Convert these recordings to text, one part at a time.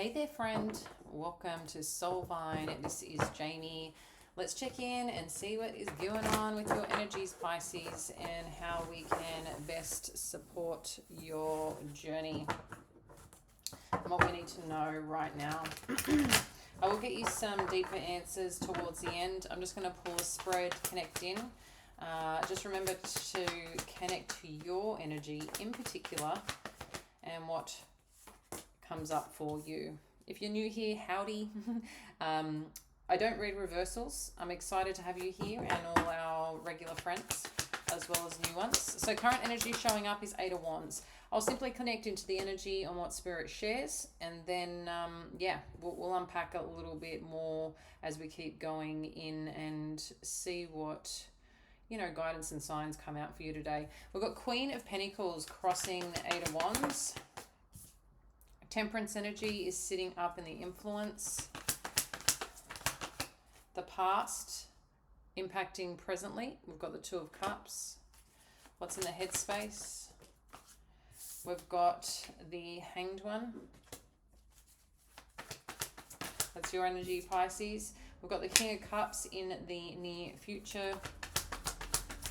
Hey there, friend. Welcome to Soulvine. This is Jamie. Let's check in and see what is going on with your energies, Pisces, and how we can best support your journey and what we need to know right now. I will get you some deeper answers towards the end. I'm just going to pull a spread, connect in. Just remember to connect to your energy in particular and what comes up for you. If you're new here, howdy. I don't read reversals. I'm excited to have you here and all our regular friends as well as new ones. So current energy showing up is Eight of Wands. I'll simply connect into the energy on what Spirit shares, and then we'll unpack a little bit more as we keep going in and see what guidance and signs come out for you today. We've got Queen of Pentacles crossing the Eight of Wands. Temperance energy is sitting up in the influence. The past impacting presently. We've got the Two of Cups. What's in the headspace? We've got the Hanged One. That's your energy, Pisces. We've got the King of Cups in the near future.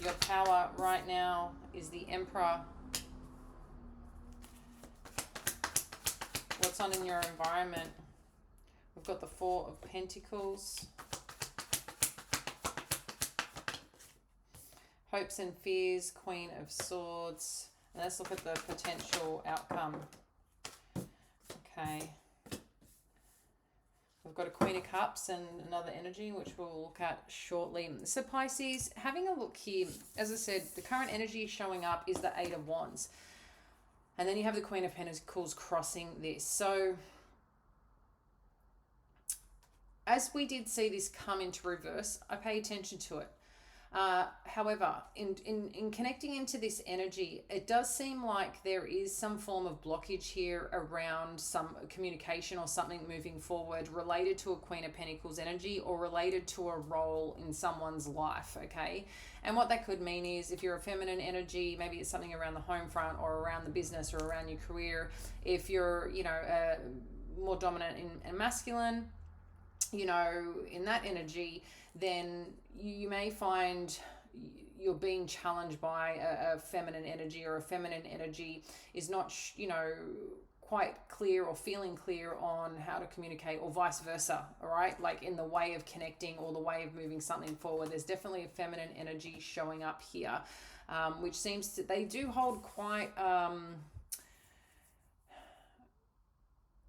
Your power right now is the Emperor. What's on in your environment? We've got the Four of Pentacles. Hopes and fears, Queen of Swords. And let's look at the potential outcome. Okay. We've got a Queen of Cups and another energy, which we'll look at shortly. So Pisces, having a look here, as I said, the current energy showing up is the Eight of Wands. And then you have the Queen of Pentacles crossing this. So as we did see this come into reverse, I pay attention to it. However, in connecting into this energy, it does seem like there is some form of blockage here around some communication or something moving forward related to a Queen of Pentacles energy or related to a role in someone's life, okay? And what that could mean is if you're a feminine energy, maybe it's something around the home front or around the business or around your career. If you're, more dominant and masculine, in that energy, then you may find you're being challenged by a feminine energy, or a feminine energy is not, quite clear or feeling clear on how to communicate, or vice versa, all right? Like in the way of connecting or the way of moving something forward. There's definitely a feminine energy showing up here, which seems to, they do hold quite...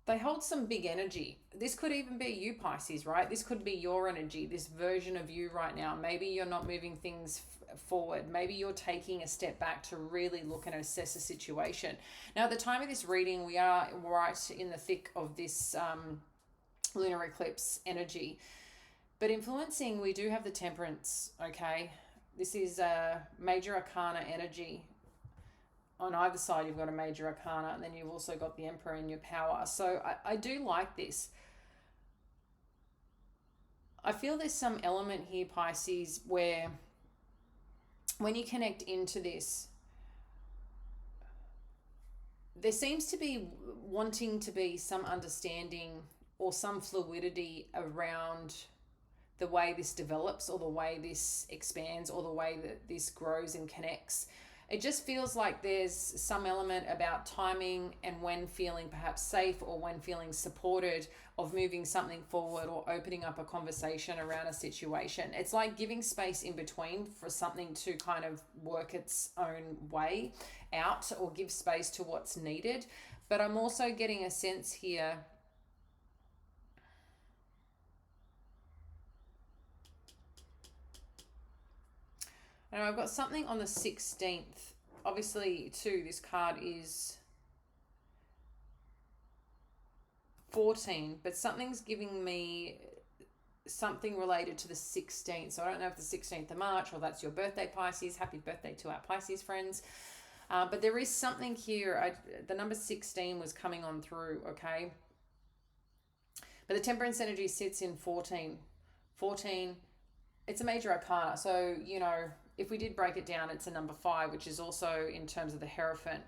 they hold some big energy. This could even be you, Pisces, right? This could be your energy, this version of you right now. Maybe you're not moving things forward. Maybe you're taking a step back to really look and assess a situation. Now, at the time of this reading, we are right in the thick of this lunar eclipse energy. But influencing, we do have the Temperance, okay? This is a major arcana energy. On either side, you've got a major arcana, and then you've also got the Emperor in your power. So I do like this. I feel there's some element here, Pisces, where when you connect into this, there seems to be wanting to be some understanding or some fluidity around the way this develops, or the way this expands, or the way that this grows and connects. It just feels like there's some element about timing and when feeling perhaps safe, or when feeling supported, of moving something forward or opening up a conversation around a situation. It's like giving space in between for something to kind of work its own way out, or give space to what's needed. But I'm also getting a sense here and I've got something on the 16th. Obviously, too, this card is 14, but something's giving me something related to the 16th. So I don't know if the 16th of March, or that's your birthday, Pisces. Happy birthday to our Pisces friends. But there is something here. The number 16 was coming on through, okay? But the Temperance energy sits in 14. 14, it's a major arcana. So, if we did break it down, it's a number 5, which is also in terms of the Hierophant.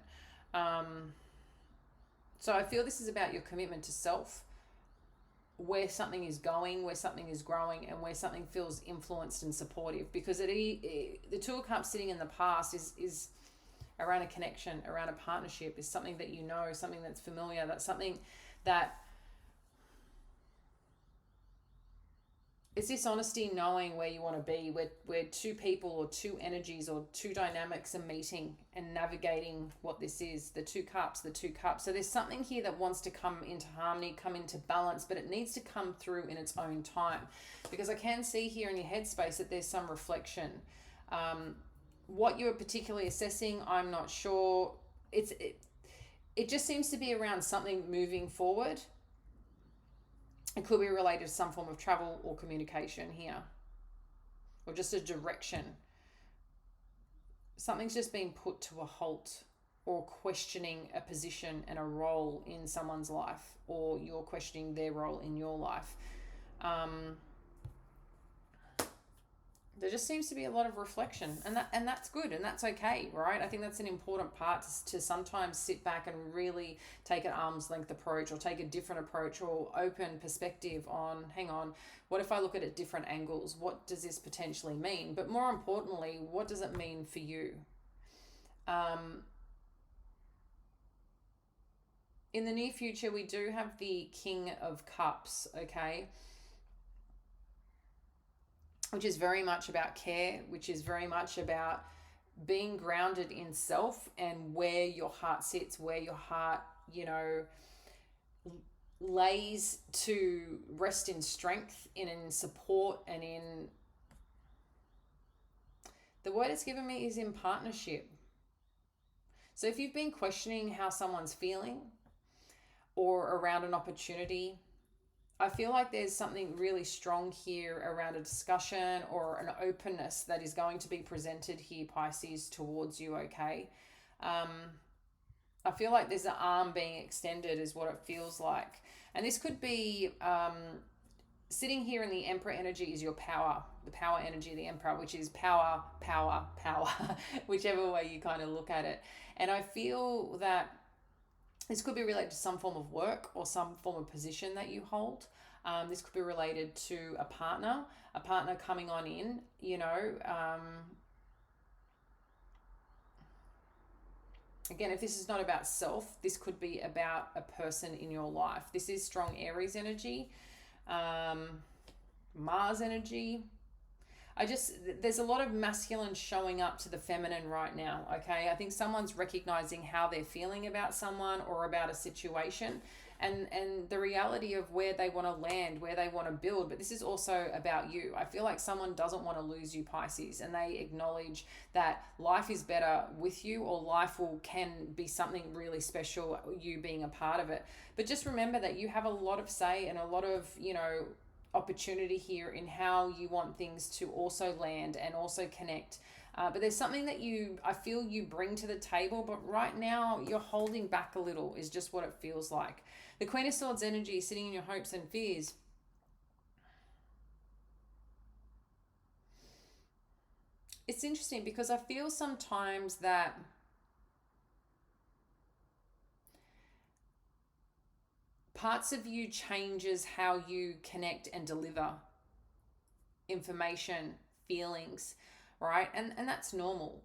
So I feel this is about your commitment to self, where something is going, where something is growing, and where something feels influenced and supportive. Because the Two of Cups sitting in the past is around a connection, around a partnership, is something that you know, something that's familiar, that's something that it's this honesty, knowing where you want to be, where two people or two energies or two dynamics are meeting and navigating what this is, the two cups. So there's something here that wants to come into harmony, come into balance, but it needs to come through in its own time. Because I can see here in your headspace that there's some reflection. What you're particularly assessing, I'm not sure. It just seems to be around something moving forward. It could be related to some form of travel or communication here, or just a direction. Something's just been put to a halt, or questioning a position and a role in someone's life, or you're questioning their role in your life. There just seems to be a lot of reflection, and that's good, and that's okay, right? I think that's an important part to sometimes sit back and really take an arm's length approach, or take a different approach, or open perspective on, hang on, what if I look at it at different angles? What does this potentially mean? But more importantly, what does it mean for you? In the near future, we do have the King of Cups, okay? Which is very much about care, which is very much about being grounded in self and where your heart sits, where your heart, lays to rest in strength, in support, and in... The word it's given me is in partnership. So if you've been questioning how someone's feeling or around an opportunity, I feel like there's something really strong here around a discussion or an openness that is going to be presented here, Pisces, towards you, okay? I feel like there's an arm being extended is what it feels like. And this could be sitting here in the Emperor energy is your power, the power energy of the Emperor, which is power, power, power, whichever way you kind of look at it. And I feel that this could be related to some form of work or some form of position that you hold. This could be related to a partner coming on in, Again, if this is not about self, this could be about a person in your life. This is strong Aries energy, Mars energy. There's a lot of masculine showing up to the feminine right now, okay? I think someone's recognizing how they're feeling about someone or about a situation, and the reality of where they want to land, where they want to build. But this is also about you. I feel like someone doesn't want to lose you, Pisces, and they acknowledge that life is better with you, or life can be something really special, you being a part of it. But just remember that you have a lot of say and a lot of, opportunity here in how you want things to also land and also connect. But there's something that I feel you bring to the table, but right now you're holding back a little, is just what it feels like. The Queen of Swords energy is sitting in your hopes and fears. It's interesting because I feel sometimes that parts of you changes how you connect and deliver information, feelings, right? And that's normal.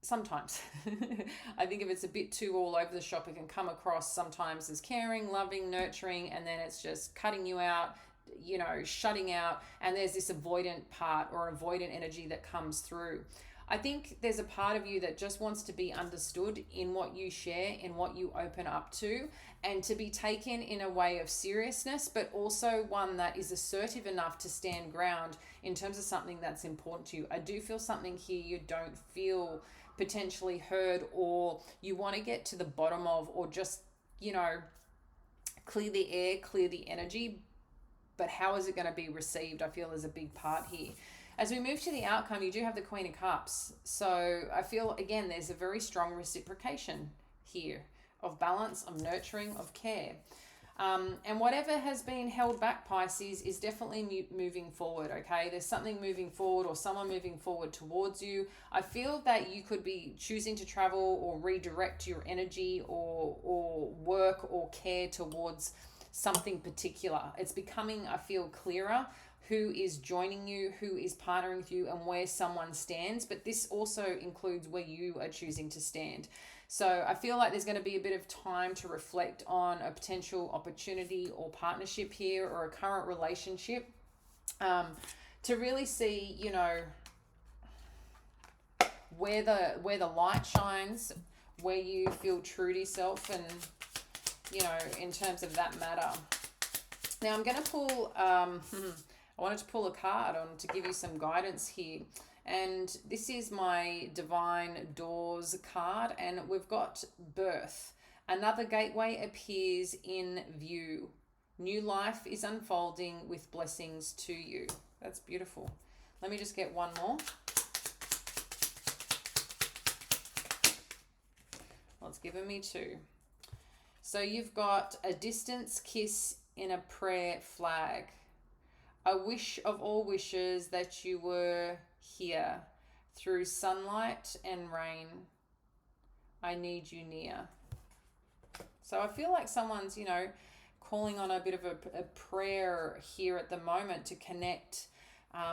Sometimes. I think if it's a bit too all over the shop, it can come across sometimes as caring, loving, nurturing, and then it's just cutting you out, shutting out, and there's this avoidant part or avoidant energy that comes through. I think there's a part of you that just wants to be understood in what you share, in what you open up to, and to be taken in a way of seriousness, but also one that is assertive enough to stand ground in terms of something that's important to you. I do feel something here you don't feel potentially heard, or you want to get to the bottom of, or just, clear the air, clear the energy. But how is it going to be received? I feel there's a big part here. As we move to the outcome, you do have the Queen of Cups. So I feel, again, there's a very strong reciprocation here of balance, of nurturing, of care. And whatever has been held back, Pisces, is definitely moving forward, okay? There's something moving forward, or someone moving forward towards you. I feel that you could be choosing to travel or redirect your energy or work or care towards something particular. It's becoming, I feel, clearer who is joining you, who is partnering with you, and where someone stands. But this also includes where you are choosing to stand. So I feel like there's going to be a bit of time to reflect on a potential opportunity or partnership here, or a current relationship, to really see, you know, where the light shines, where you feel true to yourself, and, you know, in terms of that matter. Now I'm going to pull, I wanted to pull a card on to give you some guidance here. And this is my Divine Doors card, and we've got birth. Another gateway appears in view. New life is unfolding with blessings to you. That's beautiful. Let me just get one more. Well, it's given me two. So you've got a distance kiss in a prayer flag. I wish of all wishes that you were here through sunlight and rain. I need you near. So I feel like someone's, you know, calling on a bit of a prayer here at the moment to connect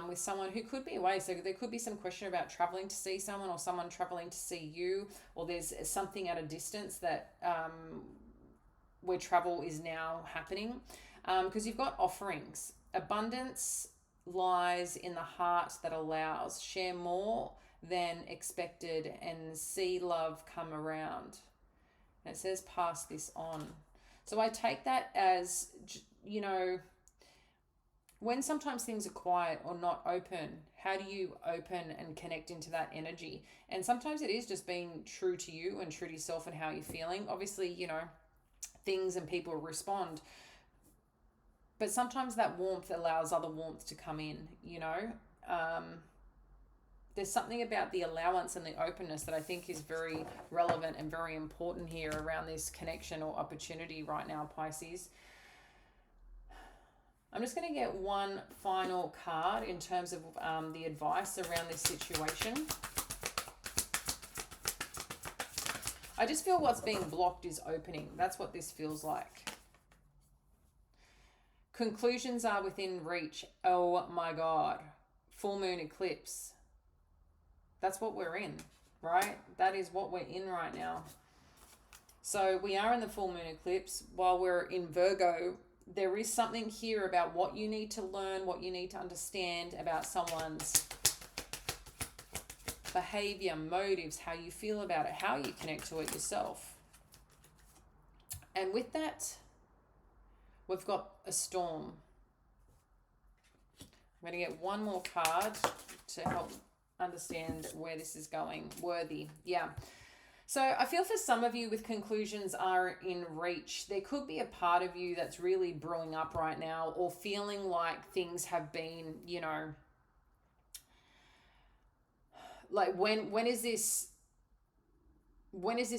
with someone who could be away. So there could be some question about traveling to see someone, or someone traveling to see you, or there's something at a distance that where travel is now happening, because you've got offerings. Abundance lies in the heart that allows. Share more than expected and see love come around. And it says pass this on. So I take that as, you know, when sometimes things are quiet or not open, how do you open and connect into that energy? And sometimes it is just being true to you and true to yourself and how you're feeling. Obviously, you know, things and people respond. But sometimes that warmth allows other warmth to come in, you know. There's something about the allowance and the openness that I think is very relevant and very important here around this connection or opportunity right now, Pisces. I'm just going to get one final card in terms of the advice around this situation. I just feel what's being blocked is opening. That's what this feels like. Conclusions are within reach. Oh my God. Full moon eclipse. That's what we're in, right? That is what we're in right now. So we are in the full moon eclipse. While we're in Virgo, there is something here about what you need to learn, what you need to understand about someone's behavior, motives, how you feel about it, how you connect to it yourself. And with that, we've got a storm. I'm going to get one more card to help understand where this is going. Worthy. Yeah. So I feel for some of you with conclusions are in reach, there could be a part of you that's really brewing up right now, or feeling like things have been, you know, like when is this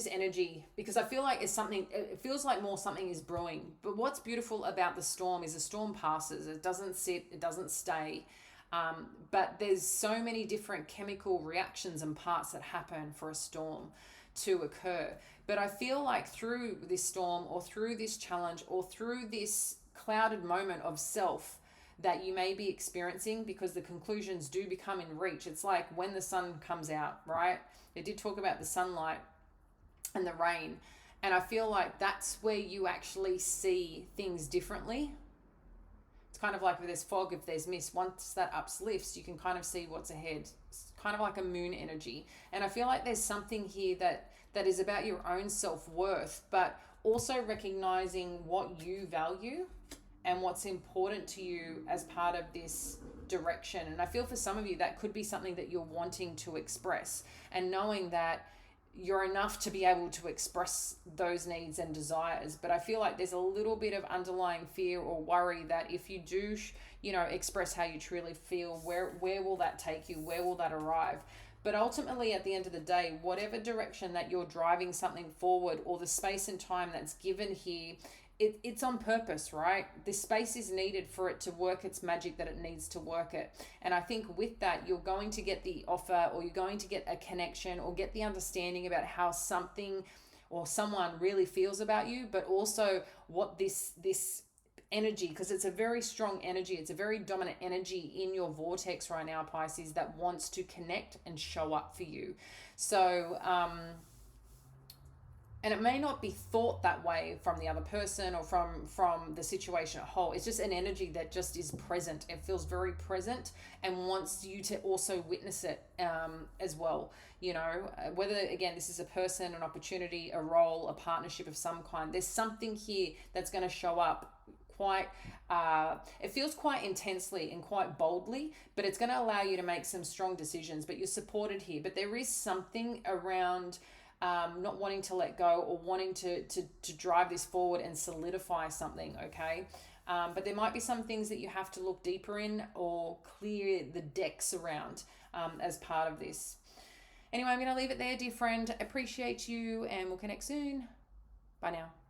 energy? Because I feel like it's something, it feels like more something is brewing. But what's beautiful about the storm is the storm passes. It doesn't sit, it doesn't stay. But there's so many different chemical reactions and parts that happen for a storm to occur. But I feel like through this storm, or through this challenge, or through this clouded moment of self that you may be experiencing, because the conclusions do become in reach. It's like when the sun comes out, right? They did talk about the sunlight and the rain. And I feel like that's where you actually see things differently. It's kind of like with this fog, if there's mist, once that uplifts, you can kind of see what's ahead. It's kind of like a moon energy. And I feel like there's something here that is about your own self-worth, but also recognizing what you value and what's important to you as part of this direction. And I feel for some of you, that could be something that you're wanting to express, and knowing that you're enough to be able to express those needs and desires. But I feel like there's a little bit of underlying fear or worry that if you do, express how you truly feel, where will that take you? Where will that arrive? But ultimately, at the end of the day, whatever direction that you're driving something forward, or the space and time that's given here, it's on purpose, right? This space is needed for it to work its magic that it needs to work it. And I think with that, you're going to get the offer, or you're going to get a connection, or get the understanding about how something or someone really feels about you, but also what this energy, because it's a very strong energy, it's a very dominant energy in your vortex right now, Pisces, that wants to connect and show up for you. So and it may not be thought that way from the other person or from the situation at whole. It's just an energy that just is present. It feels very present and wants you to also witness it as well. Whether, again, this is a person, an opportunity, a role, a partnership of some kind, there's something here that's going to show up quite it feels quite intensely and quite boldly, but it's going to allow you to make some strong decisions. But you're supported here, but there is something around not wanting to let go, or wanting to drive this forward and solidify something, okay? But there might be some things that you have to look deeper in or clear the decks around as part of this. Anyway, I'm going to leave it there, dear friend. Appreciate you, and we'll connect soon. Bye now.